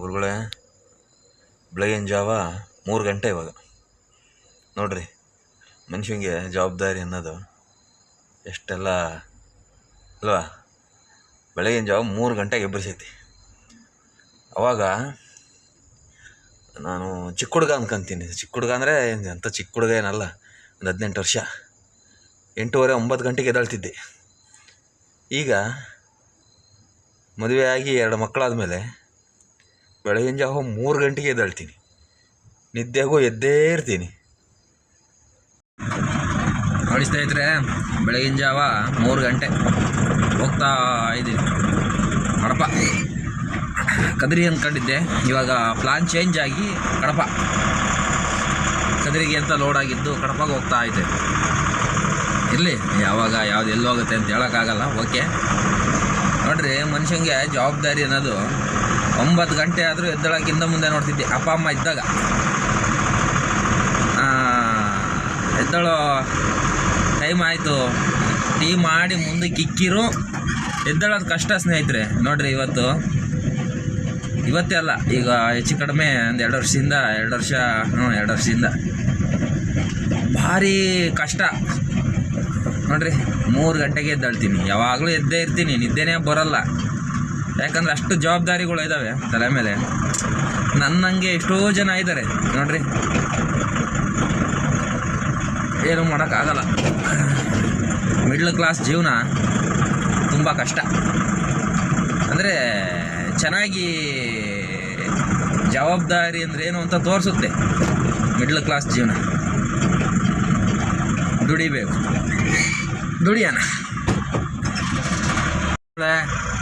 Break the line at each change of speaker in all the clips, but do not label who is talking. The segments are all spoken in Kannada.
ಗುರುಗಳೇ, ಬೆಳಗಿನ ಜಾವ 3 ಗಂಟೆ ಇವಾಗ. ನೋಡ್ರಿ, ಮನುಷ್ಯಂಗೆ ಜವಾಬ್ದಾರಿ ಅನ್ನೋದು ಎಷ್ಟೆಲ್ಲ ಅಲ್ವಾ. ಬೆಳಗಿನ ಜಾವ 3 ಗಂಟೆಗೆ ಎಬ್ಬರಿಸೈತಿ. ಅವಾಗ ನಾನು ಚಿಕ್ಕ ಹುಡುಗ ಅನ್ಕೊಂತೀನಿ. ಚಿಕ್ಕ ಹುಡುಗ ಅಂದರೆ ಎಂಥ ಚಿಕ್ಕ ಹುಡುಗ ಏನಲ್ಲ, ಒಂದು 18 ವರ್ಷ. 8:30 9 ಗಂಟೆಗೆ ಎದ್ದೇಳ್ತಿದ್ದೆ. ಈಗ ಮದುವೆ ಆಗಿ 2 ಮಕ್ಕಳಾದಮೇಲೆ ಬೆಳಗಿನ ಜಾವ 3 ಗಂಟೆಗೆ ಎದ್ದೇಳ್ತೀನಿ. ನಿದ್ದೆಗೂ ಎದ್ದೇ ಇರ್ತೀನಿ. ನೋಡಿ ಸ್ನೇಹಿತರೆ, ಬೆಳಗಿನ ಜಾವ 3 ಗಂಟೆ ಹೋಗ್ತಾ ಇದ್ದೀನಿ. ಕಡಪ ಕದ್ರಿ ಅಂದ್ಕೊಂಡಿದ್ದೆ, ಇವಾಗ ಪ್ಲಾನ್ ಚೇಂಜ್ ಆಗಿ ಕಡಪ ಕದ್ರಿಗೆ ಅಂತ ಲೋಡ್ ಆಗಿದ್ದು ಕಡಪಾಗೆ ಹೋಗ್ತಾ ಇದೆ. ಇರಲಿ, ಯಾವಾಗ ಯಾವ್ದು ಎಲ್ಲಿ ಹೋಗುತ್ತೆ ಅಂತ ಹೇಳೋಕ್ಕಾಗಲ್ಲ. ಓಕೆ, ನೋಡ್ರಿ, ಮನುಷ್ಯಂಗೆ ಜವಾಬ್ದಾರಿ ಅನ್ನೋದು 9 ಗಂಟೆ ಆದರೂ ಎದ್ದೇಳೋಕ್ಕಿಂತ ಮುಂದೆ ನೋಡ್ತಿದ್ದೆ. ಅಪ್ಪ ಅಮ್ಮ ಇದ್ದಾಗ ಎದ್ದೇಳೋ ಟೈಮ್ ಆಯಿತು, ಟೀ ಮಾಡಿ ಮುಂದಕ್ಕೆ ಇಕ್ಕಿರು ಎದ್ದೇಳೋದು ಕಷ್ಟ ಸ್ನೇಹಿತರೆ. ನೋಡ್ರಿ, ಇವತ್ತೇ ಅಲ್ಲ, ಈಗ ಹೆಚ್ಚು ಕಡಿಮೆ ಒಂದು 2 ವರ್ಷದಿಂದ ಭಾರಿ ಕಷ್ಟ. ನೋಡ್ರಿ, 3 ಗಂಟೆಗೆ ಎದ್ದೇಳ್ತೀನಿ. ಯಾವಾಗಲೂ ಎದ್ದೇ ಇರ್ತೀನಿ, ನಿದ್ದೆನೇ ಬರೋಲ್ಲ. ಯಾಕಂದ್ರೆ ಅಷ್ಟು ಜವಾಬ್ದಾರಿಗಳು ಇದ್ದಾವೆ ತಲೆ ಮೇಲೆ. ನನ್ನಂಗೆ ಎಷ್ಟೋ ಜನ ಇದ್ದಾರೆ ನೋಡ್ರಿ, ಏನು ಮಾಡೋಕ್ಕಾಗಲ್ಲ. ಮಿಡ್ಲ್ ಕ್ಲಾಸ್ ಜೀವನ ತುಂಬ ಕಷ್ಟ. ಅಂದರೆ ಚೆನ್ನಾಗಿ ಜವಾಬ್ದಾರಿ ಅಂದರೆ ಏನು ಅಂತ ತೋರಿಸುತ್ತೆ ಮಿಡ್ಲ್ ಕ್ಲಾಸ್ ಜೀವನ. ದುಡಿಬೇಕು, ದುಡಿಯೋಣ.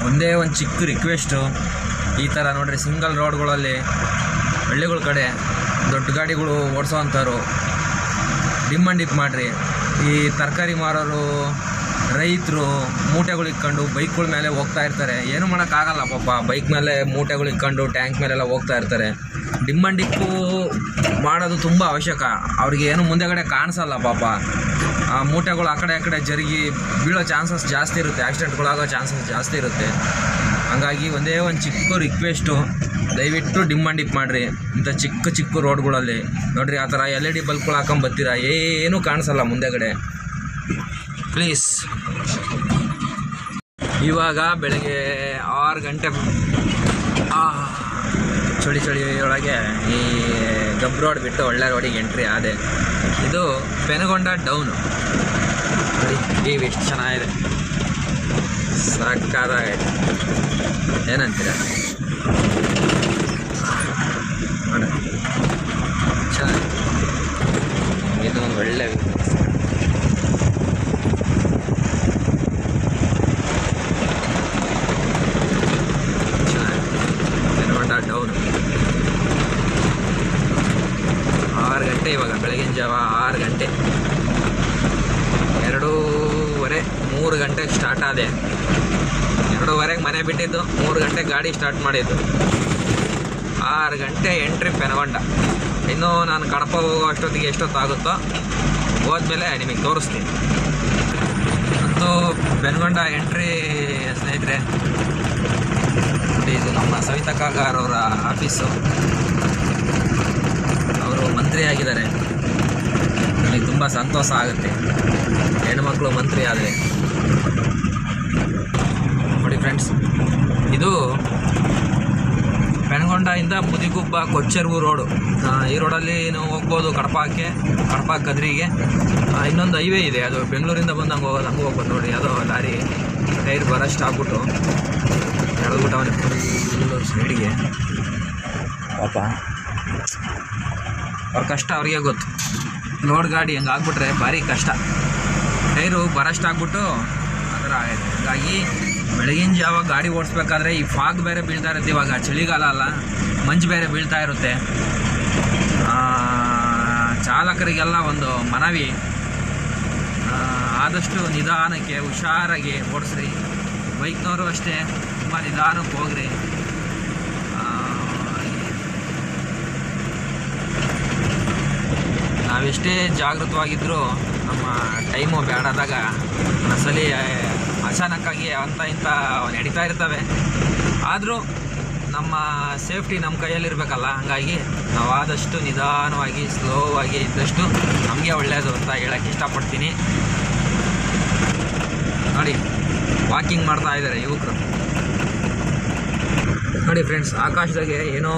ಒಂದೇ ಒಂದು ಚಿಕ್ಕ ರಿಕ್ವೆಸ್ಟು, ಈ ಥರ ನೋಡ್ರಿ, ಸಿಂಗಲ್ ರೋಡ್ಗಳಲ್ಲಿ ಹಳ್ಳಿಗಳ ಕಡೆ ದೊಡ್ಡ ಗಾಡಿಗಳು ಓಡಿಸೋವಂಥವ್ರು ಡಿಮ್ ಆ್ಯಂಡ್ ಡಿಪ್ ಮಾಡಿರಿ. ಈ ತರಕಾರಿ ಮಾರೋರು, ರೈತರು ಮೂಟೆಗಳು ಇಟ್ಕೊಂಡು ಬೈಕ್ಗಳ ಮೇಲೆ ಹೋಗ್ತಾ ಇರ್ತಾರೆ. ಏನು ಮಾಡೋಕ್ಕಾಗಲ್ಲ ಪಾಪ. ಬೈಕ್ ಮೇಲೆ ಮೂಟೆಗಳು ಇಟ್ಕೊಂಡು ಟ್ಯಾಂಕ್ ಮೇಲೆಲ್ಲ ಹೋಗ್ತಾ ಇರ್ತಾರೆ. ಡಿಮ್ ಆ್ಯಂಡ್ ಡಿಪ್ಪು ಮಾಡೋದು ತುಂಬ ಅವಶ್ಯಕ. ಅವ್ರಿಗೆ ಏನು ಮುಂದೆಗಡೆ ಕಾಣಿಸಲ್ಲ ಪಾಪ. ಆ ಮೂಟೆಗಳು ಆ ಕಡೆ ಜರುಗಿ ಬೀಳೋ ಚಾನ್ಸಸ್ ಜಾಸ್ತಿ ಇರುತ್ತೆ, ಆಕ್ಸಿಡೆಂಟ್ಗಳಾಗೋ ಚಾನ್ಸಸ್ ಜಾಸ್ತಿ ಇರುತ್ತೆ. ಹಾಗಾಗಿ ಒಂದೇ ಒಂದು ಚಿಕ್ಕ ರಿಕ್ವೆಸ್ಟು, ದಯವಿಟ್ಟು ಡಿಮ್ ಆ್ಯಂಡ್ ಡಿಪ್ ಮಾಡಿರಿ ಇಂಥ ಚಿಕ್ಕ ರೋಡ್ಗಳಲ್ಲಿ. ನೋಡಿರಿ, ಆ ಥರ LED ಬಲ್ಬ್ಗಳು ಹಾಕೊಂಬರ್ತೀರ, ಏನೂ ಕಾಣಿಸಲ್ಲ ಮುಂದೆಗಡೆ, ಪ್ಲೀಸ್. ಇವಾಗ ಬೆಳಗ್ಗೆ 6 ಗಂಟೆ ಚಳಿ ಒಳಗೆ ಈ ಗಬ್ ರೋಡ್ ಬಿಟ್ಟು ಒಳ್ಳೆ ರೋಡಿಗೆ ಎಂಟ್ರಿ ಆದೆ. ಇದು ಪೆನಗೊಂಡ ಡೌನು. ನೋಡಿ, ವ್ಯೂ ಎಷ್ಟು ಚೆನ್ನಾಗಿದೆ, ಸಾಕಾದಾಗೈತೆ. ಏನಂತೀರ? ನೋಡಿ, ಚೆನ್ನಾಗಿದೆ. ಇದು ಒಂದು ಒಳ್ಳೆ ಡೌನ್. 6 ಗಂಟೆ ಇವಾಗ, ಬೆಳಗಿನ ಜಾವ 6 ಗಂಟೆ. 2:30 3 ಗಂಟೆಗೆ ಸ್ಟಾರ್ಟ್ ಆದೆ. 2:30ಗೆ ಮನೆ ಬಿಟ್ಟಿದ್ದು, 3 ಗಂಟೆಗೆ ಗಾಡಿ ಸ್ಟಾರ್ಟ್ ಮಾಡಿದ್ದು. 6 ಗಂಟೆ ಎಂಟ್ರಿ ಪೆನಗೊಂಡ. ಇನ್ನೂ ನಾನು ಕಡಪ ಹೋಗೋ ಅಷ್ಟೊತ್ತಿಗೆ ಎಷ್ಟೊತ್ತಾಗುತ್ತೋ ಹೋದ್ಮೇಲೆ ನಿಮಗೆ ತೋರಿಸ್ತೀನಿ. ಅಂತೂ ಪೆನಗೊಂಡ ಎಂಟ್ರಿ ಸ್ನೇಹಿತರೆ. ಇದು ನಮ್ಮ ಸವಿತಾ ಕಾಗಾರ್ ಅವರ ಆಫೀಸು. ಅವರು ಮಂತ್ರಿ ಆಗಿದ್ದಾರೆ. ನನಗೆ ತುಂಬ ಸಂತೋಷ ಆಗುತ್ತೆ ಹೆಣ್ಮಕ್ಳು ಮಂತ್ರಿ ಆದರೆ. ನೋಡಿ ಫ್ರೆಂಡ್ಸ್, ಇದು ಪೆನಗೊಂಡದಿಂದ ಮುದಿಗುಬ್ಬ ಕೊಚ್ಚರ್ವು ರೋಡು. ಈ ರೋಡಲ್ಲಿ ನೀವು ಹೋಗ್ಬೋದು ಕಡಪ ಕದ್ರಿಗೆ. ಇನ್ನೊಂದು ಹೈವೇ ಇದೆ, ಅದು ಬೆಂಗಳೂರಿಂದ ಬಂದು ಹಂಗೆ ಹೋಗ್ಬೋದು. ನೋಡಿ, ಅದು ಲಾರಿ ಟೈರ್ ಬರಷ್ಟು ಆಗ್ಬಿಟ್ಟು ಎಳೆದ್ಬಿಟ್ಟವನೇ ಫುಲ್ಲು ಸೈಡಿಗೆ. ಪಾಪ ಅವ್ರ ಕಷ್ಟ ಅವ್ರಿಗೆ ಗೊತ್ತು. ಲೋಡ್ ಗಾಡಿ ಹಂಗೆ ಆಗ್ಬಿಟ್ರೆ ಭಾರಿ ಕಷ್ಟ. ಟೈರು ಬರಷ್ಟು ಆಗ್ಬಿಟ್ಟು ಆ ಥರ ಆಗೈತೆ. ಹಾಗಾಗಿ ಬೆಳಗಿನ ಜಾವ ಗಾಡಿ ಓಡಿಸ್ಬೇಕಾದ್ರೆ ಈ ಫಾಗ್ ಬೇರೆ ಬೀಳ್ತಾ ಇರುತ್ತೆ. ಇವಾಗ ಚಳಿಗಾಲ ಅಲ್ಲ, ಮಂಜು ಬೇರೆ ಬೀಳ್ತಾ ಇರುತ್ತೆ. ಚಾಲಕರಿಗೆಲ್ಲ ಒಂದು ಮನವಿ, ಆದಷ್ಟು ನಿಧಾನಕ್ಕೆ ಹುಷಾರಾಗಿ ಓಡಿಸ್ರಿ. ಬೈಕ್ನವರು ಅಷ್ಟೇ, ತುಂಬ ನಿಧಾನಕ್ಕೆ ಹೋಗ್ರಿ. ನಾವೆಷ್ಟೇ ಜಾಗೃತವಾಗಿದ್ದರೂ ನಮ್ಮ ಟೈಮು ಬೇಡಾದಾಗ ಒಂದ್ಸಲಿ ಅಚಾನಕ್ಕಾಗಿ ಅಂತ ಇಂಥ ನಡೀತಾ ಇರ್ತವೆ. ಆದರೂ ನಮ್ಮ ಸೇಫ್ಟಿ ನಮ್ಮ ಕೈಯಲ್ಲಿರಬೇಕಲ್ಲ, ಹಾಗಾಗಿ ನಾವು ಆದಷ್ಟು ನಿಧಾನವಾಗಿ ಸ್ಲೋವಾಗಿ ಇದ್ದಷ್ಟು ನಮಗೆ ಒಳ್ಳೆಯದು ಅಂತ ಹೇಳೋಕ್ಕೆ ಇಷ್ಟಪಡ್ತೀನಿ. ನೋಡಿ ವಾಕಿಂಗ್ ಮಾಡ್ತಾ ಇದ್ದಾರೆ ಯುವಕರು. ನೋಡಿ ಫ್ರೆಂಡ್ಸ್, ಆಕಾಶದಾಗೆ ಏನೋ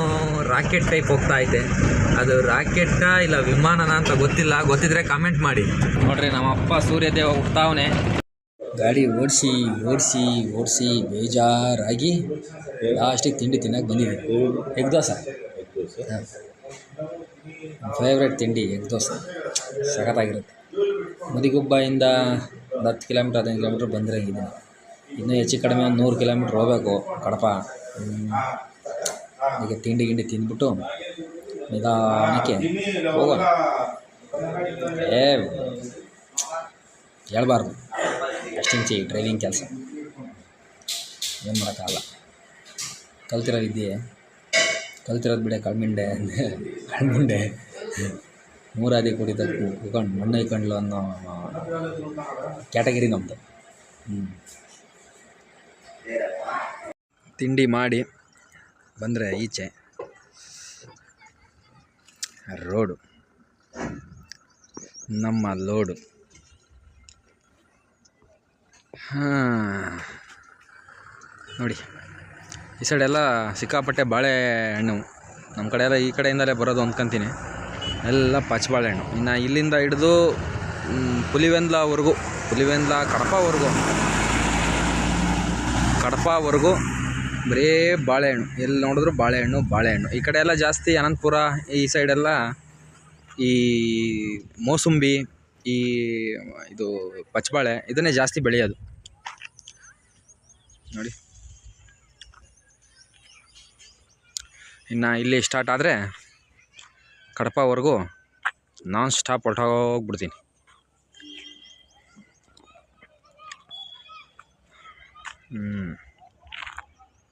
ರಾಕೆಟ್ ಟೈಪ್ ಹೋಗ್ತಾ ಐತೆ. ಅದು ರಾಕೆಟಾ ಇಲ್ಲ ವಿಮಾನನ ಅಂತ ಗೊತ್ತಿಲ್ಲ, ಗೊತ್ತಿದ್ರೆ ಕಾಮೆಂಟ್ ಮಾಡಿ. ನೋಡ್ರಿ ನಮ್ಮ ಅಪ್ಪ ಸೂರ್ಯದೇವ ಹುಡ್ತಾವನೆ. ಗಾಡಿ ಓಡಿಸಿ ಓಡಿಸಿ ಓಡಿಸಿ ಬೇಜಾರಾಗಿ ಲಾಸ್ಟಿಗೆ ತಿಂಡಿ ತಿನ್ನೋಕೆ ಬಂದಿದೆ. ಎಗ್ ದೋಸೆ, ಫೇವ್ರೆಟ್ ತಿಂಡಿ ಎಗ್ ದೋಸೆ, ಸಖತ್ತಾಗಿರುತ್ತೆ. ಮುದಿಗುಬ್ಬದಿಂದ ಒಂದು 10 ಕಿಲೋಮೀಟ್ರ್ 15 ಕಿಲೋಮೀಟ್ರ್ ಬಂದರೆ ಇದ್ದೀನಿ. ಇನ್ನೂ ಹೆಚ್ಚು ಕಡಿಮೆ ಒಂದು 100 ಕಿಲೋಮೀಟ್ರ್ ಹೋಗಬೇಕು ಕಡಪ. ಈಗ ತಿಂಡಿ ಗಿಂಡಿ ತಿಂದ್ಬಿಟ್ಟು ನಿಧಾನಕ್ಕೆ ಹೋಗೋಣ. ಹೇಳ್ಬಾರ್ದು ಅಷ್ಟಿಂಚಿ ಡ್ರೈವಿಂಗ್ ಕೆಲಸ ಏನು ಮಾಡೋಕ್ಕಾಗಲ್ಲ. ಕಲ್ತಿರೋದು ಬಿಡೆ ಕಳ್ಮುಂಡೆ ಮೂರಾದಿ ಕುಡಿಕೊಂಡು ಮಣ್ಣು ಇಕ್ಕೊಂಡ್ಲು ಅನ್ನೋ ಕ್ಯಾಟಗರಿ ನಮ್ಮದು. ತಿಂಡಿ ಮಾಡಿ ಬಂದರೆ ಈಚೆ ರೋಡು, ನಮ್ಮ ಲೋಡು. ನೋಡಿ ಈ ಸೈಡೆಲ್ಲ ಸಿಕ್ಕಾಪಟ್ಟೆ ಬಾಳೆಹಣ್ಣು. ನಮ್ಮ ಕಡೆ ಎಲ್ಲ ಈ ಕಡೆಯಿಂದಲೇ ಬರೋದು ಅಂದ್ಕೊಂತೀನಿ, ಎಲ್ಲ ಪಚ್ಚ ಬಾಳೆಹಣ್ಣು. ಇನ್ನು ಇಲ್ಲಿಂದ ಹಿಡಿದು ಪುಲಿವೆಂದ್ಲ ಕಡಪವರೆಗೂ ಬರೀ ಬಾಳೆಹಣ್ಣು. ಎಲ್ಲಿ ನೋಡಿದ್ರು ಬಾಳೆಹಣ್ಣು. ಈ ಕಡೆ ಎಲ್ಲ ಜಾಸ್ತಿ ಅನಂತಪುರ ಈ ಸೈಡೆಲ್ಲ ಈ ಮೋಸಂಬಿ, ಇದು ಪಚ್ಚಬಾಳೆ ಇದನ್ನೇ ಜಾಸ್ತಿ ಬೆಳೆಯೋದು. ನೋಡಿ ಇನ್ನು ಇಲ್ಲಿ ಸ್ಟಾರ್ಟ್ ಆದರೆ ಕಡಪವರೆಗೂ ನಾನ್ ಸ್ಟಾಪ್ ಹೊರಟೋಗ್ಬಿಡ್ತೀನಿ.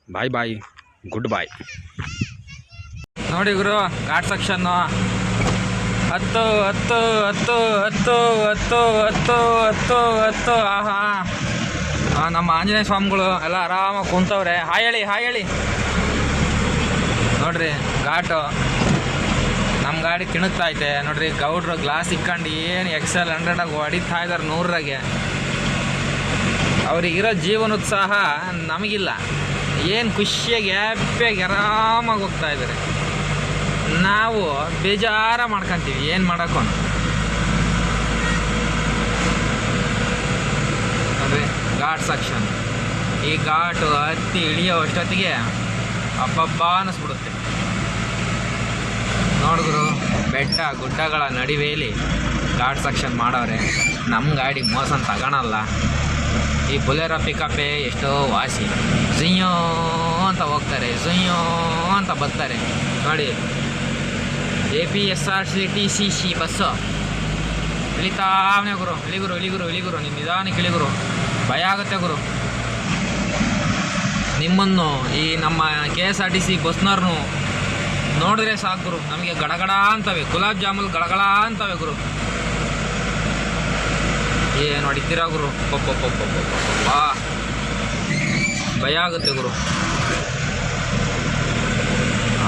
ಬಾಯ್ ಗುಡ್ ಬಾಯ್. ನೋಡಿ ಗುರು, ಘಾಟ್ ಸೆಕ್ಷನ್ನು 10. ಆಹಾ, ನಮ್ಮ ಆಂಜನೇಯ ಸ್ವಾಮಿಗಳು ಎಲ್ಲ ಆರಾಮಾಗಿ ಕುಂತವ್ರೆ. ಹಾಯ್ ಹೇಳಿ. ನೋಡ್ರಿ ಘಾಟು ನಮ್ಮ ಗಾಡಿ ಕಿಣುತ್ತಾ ಐತೆ. ನೋಡ್ರಿ ಗೌಡ್ರು ಗ್ಲಾಸ್ ಇಕ್ಕೊಂಡು ಏನು XL 100 ಹೊಡಿತಾ ಇದ್ದಾರೆ 100ರಾಗೆ. ಅವ್ರಿಗಿರೋ ಜೀವನೋತ್ಸಾಹ ನಮಗಿಲ್ಲ. ಏನು ಖುಷಿಯಾಗಿ ಹ್ಯಾಪಿಯಾಗಿ ಆರಾಮಾಗಿ ಹೋಗ್ತಾ ಇದ್ದಾರೆ. ನಾವು ಬೇಜಾರ ಮಾಡ್ಕೊತೀವಿ, ಏನು ಮಾಡೋಕ್ಕೂ. ನೋಡ್ರಿ ಘಾಟ್ ಸೆಕ್ಷನ್. ಈ ಘಾಟು ಹತ್ತಿ ಇಳಿಯೋ ಅಷ್ಟೊತ್ತಿಗೆ ಹಬ್ಬ ಅನ್ನಿಸ್ಬಿಡುತ್ತೆ. ನೋಡಿದ್ರು ಬೆಟ್ಟ ಗುಡ್ಡಗಳ ನಡುವೆಯಲ್ಲಿ ಘಾಟ್ ಸೆಕ್ಷನ್ ಮಾಡವ್ರೆ. ನಮ್ಮ ಗಾಡಿ ಮೋಸನ್ ತಗೊಳಲ್ಲ. ಈ ಬುಲೆರೋ ಪಿಕಪ್ಪೇ ಎಷ್ಟೋ ವಾಸಿ. ಝುಯ್ಯೋ ಅಂತ ಹೋಗ್ತಾರೆ, ಝುಯ್ಯೋ ಅಂತ ಬರ್ತಾರೆ. ನೋಡಿ APSRTC ಬಸ್ಸು ಇಳಿತಾವನೆ ಗುರು. ಇಳಿಗುರು ನಿಮ್ಮ ನಿಧಾನಕ್ಕೆ ಇಳಿಗುರು. ಭಯ ಆಗುತ್ತೆ ಗುರು. ನಿಮ್ಮನ್ನು ಈ ನಮ್ಮ KSRTC ಬಸ್ನವ್ರನ್ನು ನೋಡಿದ್ರೆ ಸಾಕು ಗುರು, ನಮಗೆ ಗಡಗಡ ಅಂತವೆ. ಗುಲಾಬ್ ಜಾಮೂನ್ ಗಡಗಡ ಅಂತವೆ ಗುರು. ಏನು ಹೊಡಿತೀರಾ ಗುರು, ಬಾ ಭಯ ಆಗುತ್ತೆ ಗುರು.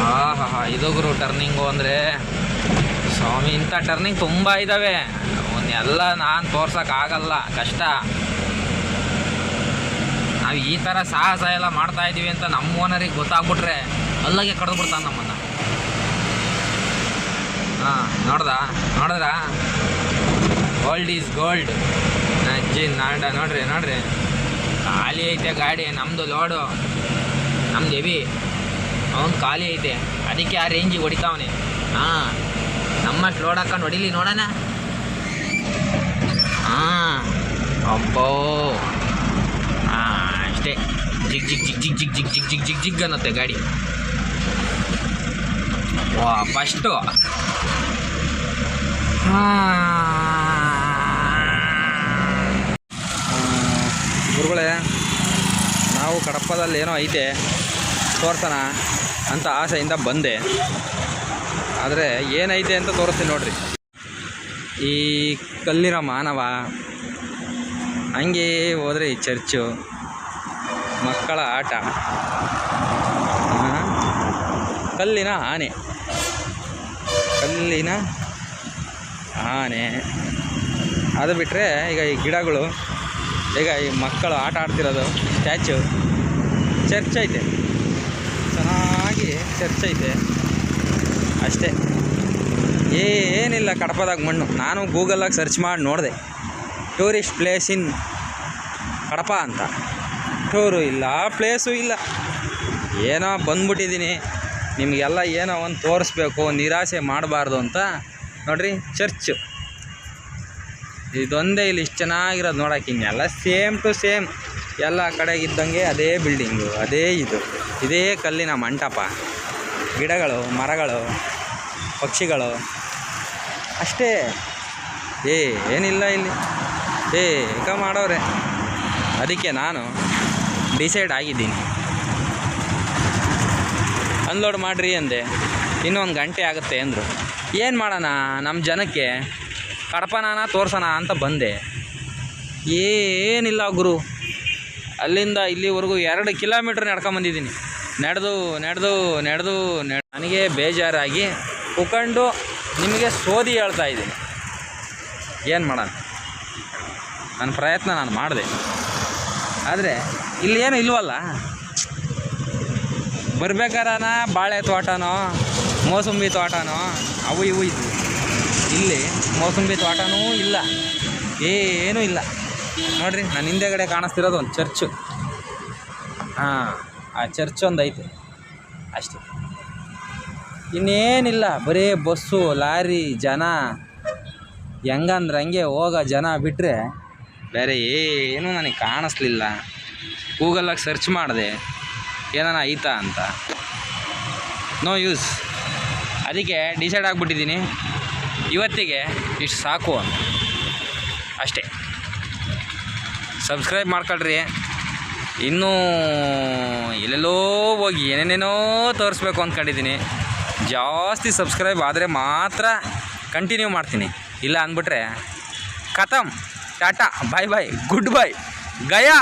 ಆಹಾ, ಇದು ಗುರು ಟರ್ನಿಂಗು ಅಂದರೆ ಸ್ವಾಮಿ. ಇಂಥ ಟರ್ನಿಂಗ್ ತುಂಬ ಇದ್ದಾವೆ, ಅವನ್ನೆಲ್ಲ ನಾನು ತೋರ್ಸೋಕ್ಕಾಗಲ್ಲ, ಕಷ್ಟ. ನಾವು ಈ ಥರ ಸಾಹಸ ಎಲ್ಲ ಮಾಡ್ತಾಯಿದ್ದೀವಿ ಅಂತ ನಮ್ಮ ಓನರಿಗೆ ಗೊತ್ತಾಗ್ಬಿಟ್ರೆ ಅಲ್ಲಿಗೆ ಕಡ್ದು ಬಿಡ್ತಾನೆ ನಮ್ಮನ್ನು. ನೋಡಿದ್ರಾ ಗೋಲ್ಡ್ ಈಸ್ ಗೋಲ್ಡ್. ನೋಡ್ರಿ ಖಾಲಿ ಐತೆ ಗಾಡಿ. ನಮ್ಮದು ಲೋಡು, ನಮ್ದು ಹೆವಿ, ಅವನು ಖಾಲಿ ಐತೆ. ಅದಕ್ಕೆ ಆ ರೇಂಜಿಗೆ ಹೊಡಿತಾವನೆ. ನಮ್ಮಷ್ಟು ಲೋಡ್ ಹಾಕೊಂಡು ಹೊಡಿಲಿ ನೋಡೋಣ. ಅಬ್ಬೋ ಅಷ್ಟೇ. ಜಿಗ್ ಅನ್ನತ್ತೆ ಗಾಡಿ. ವಾ ಫಸ್ಟು ಗುರುಗಳೇ, ನಾವು ಕಡಪದಲ್ಲಿ ಏನೋ ಐತೆ ತೋರ್ಸೋಣ ಅಂತ ಆಸೆಯಿಂದ ಬಂದೆ. ಆದರೆ ಏನೈತೆ ಅಂತ ತೋರಿಸ್ತೀನಿ ನೋಡ್ರಿ. ಈ ಕಲ್ಲಿನ ಮಾನವ, ಹಂಗೆ ಹೋದರೆ ಈ ಚರ್ಚು, ಮಕ್ಕಳ ಆಟ, ಕಲ್ಲಿನ ಆನೆ, ಕಲ್ಲಿನ ಆನೆ. ಅದು ಬಿಟ್ಟರೆ ಈಗ ಈ ಗಿಡಗಳು, ಈಗ ಈ ಮಕ್ಕಳು ಆಟ ಆಡ್ತಿರೋದು ಸ್ಟ್ಯಾಚು, ಚರ್ಚ್ ಐತೆ, ಚೆನ್ನಾಗಿ ಚರ್ಚ್ ಐತೆ ಅಷ್ಟೇ. ಏನಿಲ್ಲ ಕಡಪದಾಗ ಮಣ್ಣು. ನಾನು ಗೂಗಲಾಗಿ ಸರ್ಚ್ ಮಾಡಿ ನೋಡಿದೆ, ಟೂರಿಸ್ಟ್ ಪ್ಲೇಸ್ ಇನ್ ಕಡಪ ಅಂತ. ಟೂರು ಇಲ್ಲ, ಪ್ಲೇಸು ಇಲ್ಲ, ಏನೋ ಬಂದ್ಬಿಟ್ಟಿದ್ದೀನಿ. ನಿಮಗೆಲ್ಲ ಏನೋ ಒಂದು ತೋರಿಸ್ಬೇಕು, ನಿರಾಸೆ ಮಾಡಬಾರ್ದು ಅಂತ. ನೋಡಿರಿ ಚರ್ಚು, ಇದೊಂದೇ ಇಲ್ಲಿ ಇಷ್ಟು ಚೆನ್ನಾಗಿರೋದು ನೋಡೋಕೆ. ಇನ್ನೆಲ್ಲ ಸೇಮ್ ಟು ಸೇಮ್ ಎಲ್ಲ ಕಡೆಗಿದ್ದಂಗೆ ಅದೇ ಬಿಲ್ಡಿಂಗು, ಅದೇ ಇದೇ ಕಲ್ಲಿನ ಮಂಟಪ, ಗಿಡಗಳು, ಮರಗಳು, ಪಕ್ಷಿಗಳು ಅಷ್ಟೇ. ಏನಿಲ್ಲ ಇಲ್ಲಿ, ಏಕ ಮಾಡೋರೆ. ಅದಕ್ಕೆ ನಾನು ಡಿಸೈಡ್ ಆಗಿದ್ದೀನಿ, ಅನ್ಲೋಡ್ ಮಾಡಿರಿ ಅಂದೆ. ಇನ್ನೊಂದು ಗಂಟೆ ಆಗುತ್ತೆ ಅಂದರು. ಏನು ಮಾಡೋಣ, ನಮ್ಮ ಜನಕ್ಕೆ ಕಡಪನಾನ ತೋರ್ಸೋಣ ಅಂತ ಬಂದೆ. ಏನಿಲ್ಲ ಗುರು, ಅಲ್ಲಿಂದ ಇಲ್ಲಿವರೆಗೂ 2 ಕಿಲೋಮೀಟ್ರ್ ನಡ್ಕೊಂಬಂದಿದ್ದೀನಿ. ನಡೆದು ನನಗೆ ಬೇಜಾರಾಗಿ ಕುತ್ಕೊಂಡು ನಿಮಗೆ ಸೋದಿ ಹೇಳ್ತಾ ಇದ್ದೀನಿ. ಏನು ಮಾಡೋಣ, ನನ್ನ ಪ್ರಯತ್ನ ನಾನು ಮಾಡಿದೆ. ಆದರೆ ಇಲ್ಲಿ ಏನು ಇಲ್ವಲ್ಲ. ಬರ್ಬೇಕಾರನ ಬಾಳೆ ತೋಟನೋ ಮೋಸಂಬಿ ತೋಟನೋ ಅವು ಇವು ಇದ್ವು. ಇಲ್ಲಿ ಮೋಸಂಬಿ ತೋಟನೂ ಇಲ್ಲ, ಏನೂ ಇಲ್ಲ. ನೋಡಿರಿ, ನನ್ನ ಹಿಂದೆಗಡೆ ಕಾಣಿಸ್ತಿರೋದು ಒಂದು ಚರ್ಚು. ಆ ಚರ್ಚ್ ಒಂದು ಐತೆ ಅಷ್ಟೇ, ಇನ್ನೇನಿಲ್ಲ. ಬರೀ ಬಸ್ಸು, ಲಾರಿ, ಜನ, ಹೆಂಗಂದ್ರೆ ಹಂಗೆ ಹೋಗೋ ಜನ ಬಿಟ್ಟರೆ ಬೇರೆ ಏನೂ ನನಗೆ ಕಾಣಿಸ್ಲಿಲ್ಲ. ಗೂಗಲಾಗಿ ಸರ್ಚ್ ಮಾಡಿದೆ ಏನಾನ ಐತಾ ಅಂತ, ನೋ ಯೂಸ್. ಅದಕ್ಕೆ ಡಿಸೈಡ್ ಆಗಿಬಿಟ್ಟಿದ್ದೀನಿ, ಇವತ್ತಿಗೆ ಇಷ್ಟು ಸಾಕು ಅಂತ ಅಷ್ಟೇ. ಸಬ್ಸ್ಕ್ರೈಬ್ ಮಾಡ್ಕೊಳ್ರಿ. ಇನ್ನೂ ಎಲ್ಲೆಲ್ಲೋ ಹೋಗಿ ಏನೇನೇನೋ ತೋರಿಸ್ಬೇಕು ಅಂದ್ಕೊಂಡಿದ್ದೀನಿ. ಜಾಸ್ತಿ ಸಬ್ಸ್ಕ್ರೈಬ್ ಆದರೆ ಮಾತ್ರ ಕಂಟಿನ್ಯೂ ಮಾಡ್ತೀನಿ, ಇಲ್ಲ ಅಂದ್ಬಿಟ್ರೆ ಖತಮ್. ಟಾಟಾ, ಬಾಯ್ ಬಾಯ್, ಗುಡ್ ಬೈ, ಗಯಾ.